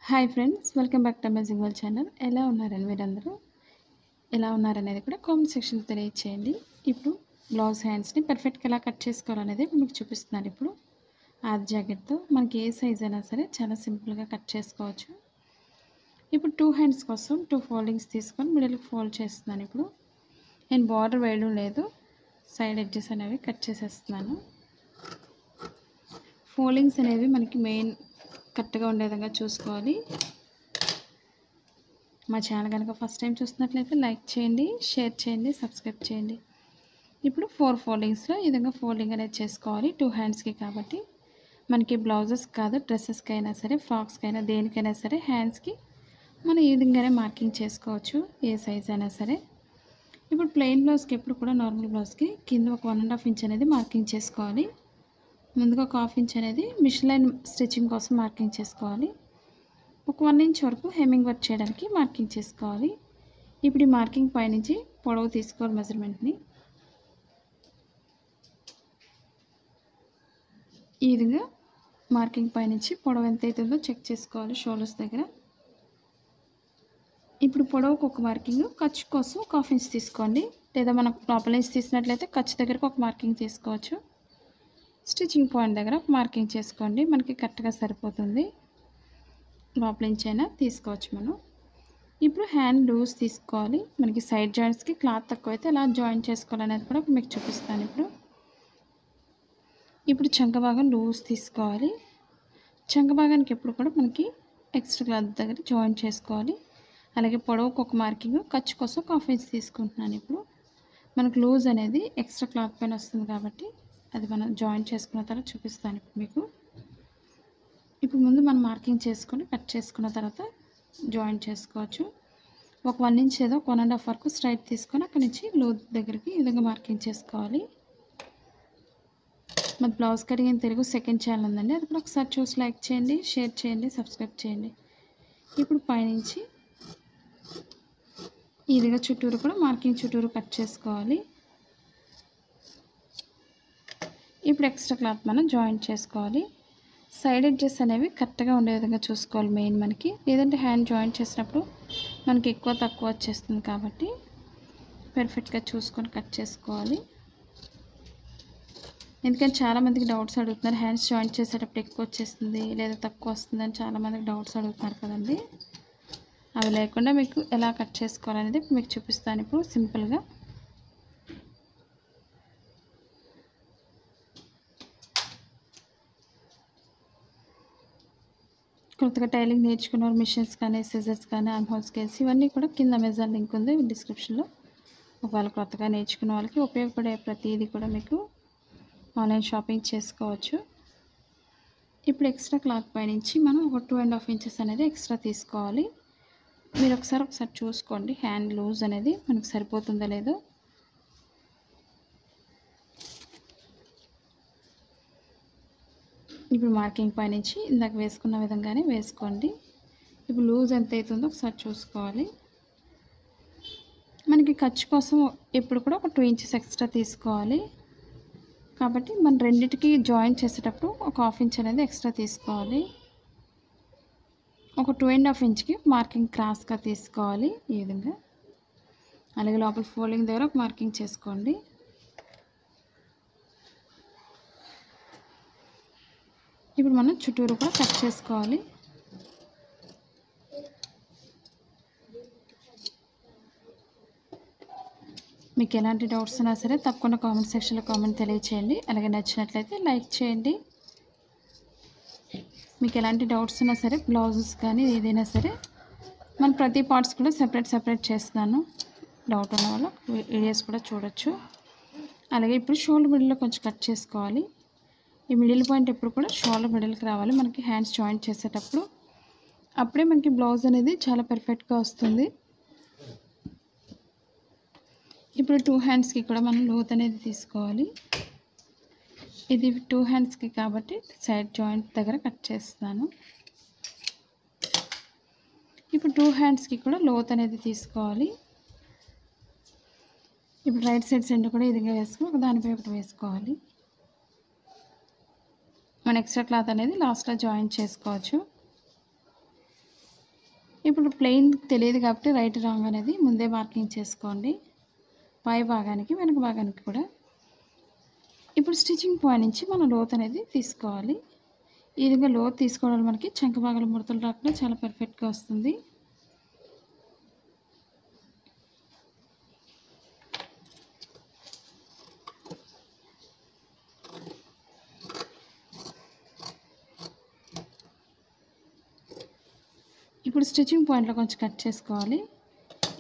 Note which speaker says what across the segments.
Speaker 1: Hi friends, welcome back to amazing world channel. ఎలా ఉన్నారని మీరందరూ ఎలా ఉన్నారనేది కూడా కామెంట్ సెక్షన్లో తెలియచేయండి. ఇప్పుడు బ్లౌజ్ హ్యాండ్స్ని పర్ఫెక్ట్గా ఎలా కట్ చేసుకోవాలనేది మీకు చూపిస్తున్నాను. ఇప్పుడు ఆది జాకెట్తో మనకి ఏ సైజ్ అయినా సరే చాలా సింపుల్గా కట్ చేసుకోవచ్చు. ఇప్పుడు 2 హ్యాండ్స్ కోసం 2 ఫోల్డింగ్స్ తీసుకొని మిడిల్కి ఫోల్డ్ చేస్తున్నాను. ఇప్పుడు నేను బార్డర్ వేయడం లేదు, సైడ్ ఎడ్జెస్ అనేవి కట్ చేసేస్తున్నాను. ఫోల్డింగ్స్ అనేవి మనకి మెయిన్ కరెక్ట్గా ఉండే విధంగా చూసుకోవాలి. మా ఛానల్ కనుక ఫస్ట్ టైం చూస్తున్నట్లయితే లైక్ చేయండి, షేర్ చేయండి, సబ్స్క్రైబ్ చేయండి. ఇప్పుడు 4 ఫోల్డింగ్స్లో ఈ విధంగా ఫోల్డింగ్ అనేది చేసుకోవాలి. 2 హ్యాండ్స్కి కాబట్టి మనకి బ్లౌజెస్ కాదు, డ్రెస్సెస్కి అయినా సరే, ఫ్రాక్స్కి అయినా దేనికైనా సరే హ్యాండ్స్కి మనం ఈ విధంగానే మార్కింగ్ చేసుకోవచ్చు, ఏ సైజ్ అయినా సరే. ఇప్పుడు ప్లెయిన్ బ్లౌజ్కి ఎప్పుడు కూడా నార్మల్ బ్లౌజ్కి కింద ఒక 1.5 ఇంచ్ అనేది మార్కింగ్ చేసుకోవాలి. ముందుగా ఒక 1/2 ఇంచ్ అనేది మిషన్ లైన్ స్టిచ్చింగ్ కోసం మార్కింగ్ చేసుకోవాలి. ఒక 1 ఇంచ్ వరకు హెమ్మింగ్ వర్క్ చేయడానికి మార్కింగ్ చేసుకోవాలి. ఇప్పుడు ఈ మార్కింగ్ పైనుంచి పొడవు తీసుకోవాలి. మెజర్మెంట్ని ఈ విధంగా మార్కింగ్ పైనుంచి పొడవు ఎంత అవుతుందో చెక్ చేసుకోవాలి షోల్డర్స్ దగ్గర. ఇప్పుడు పొడవుకు ఒక మార్కింగ్, ఖర్చు కోసం ఒక 1/2 ఇంచ్ తీసుకోండి, లేదా మనం లోపల నుంచి తీసినట్లయితే ఖర్చు దగ్గరకు ఒక మార్కింగ్ తీసుకోవచ్చు. స్టిచ్చింగ్ పాయింట్ దగ్గర మార్కింగ్ చేసుకోండి, మనకి కరెక్ట్గా సరిపోతుంది. లోపల నుంచి అయినా తీసుకోవచ్చు మనం. ఇప్పుడు హ్యాండ్ లూజ్ తీసుకోవాలి. మనకి సైడ్ జాయింట్స్కి క్లాత్ తక్కువైతే ఎలా జాయిన్ చేసుకోవాలనేది కూడా మీకు చూపిస్తాను. ఇప్పుడు చంక భాగం లూజ్ తీసుకోవాలి. చంక భాగానికి ఎప్పుడు కూడా మనకి ఎక్స్ట్రా క్లాత్ దగ్గర జాయిన్ చేసుకోవాలి. అలాగే పొడవుకు ఒక మార్కింగ్, ఖర్చు కోసం ఒక 1/2 ఇంచ్ తీసుకుంటున్నాను. ఇప్పుడు మనకు లూజ్ అనేది ఎక్స్ట్రా క్లాత్ పైన వస్తుంది కాబట్టి అది మనం జాయిన్ చేసుకున్న తర్వాత చూపిస్తాను ఇప్పుడు మీకు. ఇప్పుడు ముందు మనం మార్కింగ్ చేసుకొని కట్ చేసుకున్న తర్వాత జాయిన్ చేసుకోవచ్చు. ఒక 1 ఇంచ్ ఏదో 1.5 వరకు స్ట్రైట్ తీసుకొని అక్కడి నుంచి లూజ్ దగ్గరికి ఈ విధంగా మార్కింగ్ చేసుకోవాలి. మరి blouse cutting in Telugu second channel ఉందండి, అది కూడా ఒకసారి చూసి లైక్ చేయండి, షేర్ చేయండి, సబ్స్క్రైబ్ చేయండి. ఇప్పుడు పైనుంచి ఈ విధంగా చుట్టూరు కూడా మార్కింగ్ చుట్టూరు కట్ చేసుకోవాలి. ఇప్పుడు ఎక్స్ట్రా క్లాత్ మనం జాయింట్ చేసుకోవాలి. సైడ్ ఎడ్జెస్ అనేవి కరెక్ట్గా ఉండే విధంగా చూసుకోవాలి మెయిన్ మనకి, లేదంటే హ్యాండ్ జాయింట్ చేసినప్పుడు మనకి ఎక్కువ తక్కువ వచ్చేస్తుంది కాబట్టి పర్ఫెక్ట్గా చూసుకొని కట్ చేసుకోవాలి. ఎందుకంటే చాలామందికి డౌట్స్ అడుగుతున్నారు, హ్యాండ్స్ జాయింట్ చేసేటప్పుడు ఎక్కువ వచ్చేస్తుంది లేదా తక్కువ వస్తుంది అని చాలామందికి డౌట్స్ అడుగుతున్నారు కదండి. అవి లేకుండా మీకు ఎలా కట్ చేసుకోవాలనేది మీకు చూపిస్తాను ఇప్పుడు సింపుల్గా. కొత్తగా టైలింగ్ నేర్చుకున్నారు, మిషన్స్ కానీ, సిజర్స్ కానీ, ఆర్మ్ స్కేల్స్ ఇవన్నీ కూడా కింద అమెజాన్ లింక్ ఉంది డిస్క్రిప్షన్లో. ఒకవేళ కొత్తగా నేర్చుకున్న వాళ్ళకి ఉపయోగపడే ప్రతిదీ కూడా మీకు ఆన్లైన్ షాపింగ్ చేసుకోవచ్చు. ఇప్పుడు ఎక్స్ట్రా క్లాత్ పైనుంచి మనం ఒక 2.5 ఇంచెస్ అనేది ఎక్స్ట్రా తీసుకోవాలి. మీరు ఒకసారి చూసుకోండి హ్యాండ్ లూజ్ అనేది మనకు సరిపోతుందో లేదో. ఇప్పుడు మార్కింగ్ పైనుంచి ఇందాక వేసుకున్న విధంగానే వేసుకోండి. ఇప్పుడు లూజ్ ఎంత అవుతుందో ఒకసారి చూసుకోవాలి. మనకి ఖర్చు కోసం ఎప్పుడు కూడా ఒక 2 ఇంచెస్ ఎక్స్ట్రా తీసుకోవాలి కాబట్టి మనం రెండింటికి జాయిన్ చేసేటప్పుడు ఒక 1/2 ఇంచ్ అనేది ఎక్స్ట్రా తీసుకోవాలి. ఒక 2.5 ఇంచ్కి మార్కింగ్ క్రాస్గా తీసుకోవాలి ఈ విధంగా. అలాగే లోపల ఫోల్డింగ్ దగ్గర ఒక మార్కింగ్ చేసుకోండి. ఇప్పుడు మనం చుట్టూరు కూడా కట్ చేసుకోవాలి. మీకు ఎలాంటి డౌట్స్ ఉన్నా సరే తప్పకుండా కామెంట్ సెక్షన్లో కామెంట్ తెలియచేయండి. అలాగే నచ్చినట్లయితే లైక్ చేయండి. మీకు ఎలాంటి డౌట్స్ ఉన్నా సరే బ్లౌజెస్ కానీ ఏదైనా సరే మన ప్రతి పార్ట్స్ కూడా సెపరేట్ చేస్తున్నాను. డౌట్ ఉన్న వాళ్ళు వీడియోస్ కూడా చూడొచ్చు. అలాగే ఇప్పుడు షోల్డర్ మిడిల్లో కొంచెం కట్ చేసుకోవాలి. ఈ మిడిల్ పాయింట్ ఎప్పుడు కూడా షోల్డర్ మిడిల్కి రావాలి మనకి హ్యాండ్స్ జాయింట్ చేసేటప్పుడు. అప్పుడే మనకి బ్లౌజ్ అనేది చాలా పర్ఫెక్ట్గా వస్తుంది. ఇప్పుడు 2 హ్యాండ్స్కి కూడా మనం లోత్ అనేది తీసుకోవాలి. ఇది 2 హ్యాండ్స్కి కాబట్టి సైడ్ జాయింట్ దగ్గర కట్ చేస్తున్నాను. ఇప్పుడు 2 హ్యాండ్స్కి కూడా లోత్ అనేది తీసుకోవాలి. ఇప్పుడు రైట్ సైడ్ సెంటర్ కూడా ఇదిగా వేసుకుని ఒక దానిపై ఒకటి వేసుకోవాలి. మన ఎక్స్ట్రా క్లాత్ అనేది లాస్ట్లో జాయిన్ చేసుకోవచ్చు. ఇప్పుడు ప్లెయిన్ తెలియదు కాబట్టి రైట్ రాంగ్ అనేది ముందే మార్కింగ్ చేసుకోండి, పై భాగానికి వెనక భాగానికి కూడా. ఇప్పుడు స్టిచ్చింగ్ పాయింట్ నుంచి మనం లోత్ అనేది తీసుకోవాలి. ఈ విధంగా లోత్ తీసుకోవడం మనకి చంక భాగాల ముడతలు రాకుండా చాలా పర్ఫెక్ట్గా వస్తుంది. ఇప్పుడు స్టిచ్చింగ్ పాయింట్లో కొంచెం కట్ చేసుకోవాలి.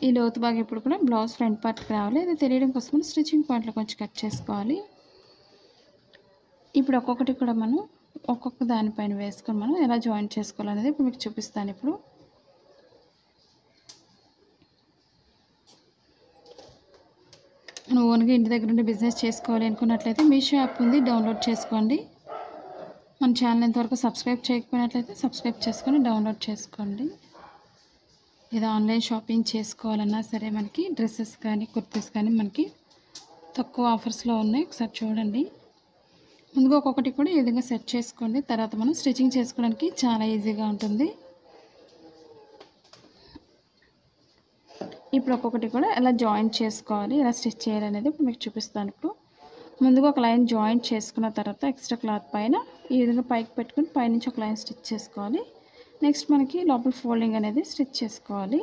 Speaker 1: ఈ లోతు భాగం ఇప్పుడు కూడా బ్లౌజ్ ఫ్రంట్ పార్ట్కి రావాలి. అది తెలియడం కోసం స్టిచ్చింగ్ పాయింట్లో కొంచెం కట్ చేసుకోవాలి. ఇప్పుడు ఒక్కొక్కటి కూడా మనం ఒక్కొక్క దానిపైన వేసుకొని మనం ఎలా జాయింట్ చేసుకోవాలనేది ఇప్పుడు మీకు చూపిస్తాను. ఇప్పుడు మనం ఓన్గా ఇంటి దగ్గర ఉండి బిజినెస్ చేసుకోవాలి అనుకున్నట్లయితే మీషో యాప్ ఉంది, డౌన్లోడ్ చేసుకోండి. మన ఛానల్ ఇంతవరకు సబ్స్క్రైబ్ చేయకపోయినట్లయితే సబ్స్క్రైబ్ చేసుకొని డౌన్లోడ్ చేసుకోండి. లేదా ఆన్లైన్ షాపింగ్ చేసుకోవాలన్నా సరే మనకి డ్రెస్సెస్ కానీ కుర్తీస్ కానీ మనకి తక్కువ ఆఫర్స్లో ఉన్నాయి, ఒకసారి చూడండి. ముందుగా ఒక్కొక్కటి కూడా ఈ విధంగా సెట్ చేసుకోండి. తర్వాత మనం స్టిచ్చింగ్ చేసుకోవడానికి చాలా ఈజీగా ఉంటుంది. ఇప్పుడు ఒక్కొక్కటి కూడా ఎలా జాయింట్ చేసుకోవాలి, ఎలా స్టిచ్ చేయాలనేది ఇప్పుడు మీకు చూపిస్తాను. ఇప్పుడు ముందుగా ఒక లైన్ జాయింట్ చేసుకున్న తర్వాత ఎక్స్ట్రా క్లాత్ పైన ఈ విధంగా పైకి పెట్టుకుని పైనుంచి ఒక లైన్ స్టిచ్ చేసుకోవాలి. నెక్స్ట్ మనకి లోపల ఫోల్డింగ్ అనేది స్టిచ్ చేసుకోవాలి.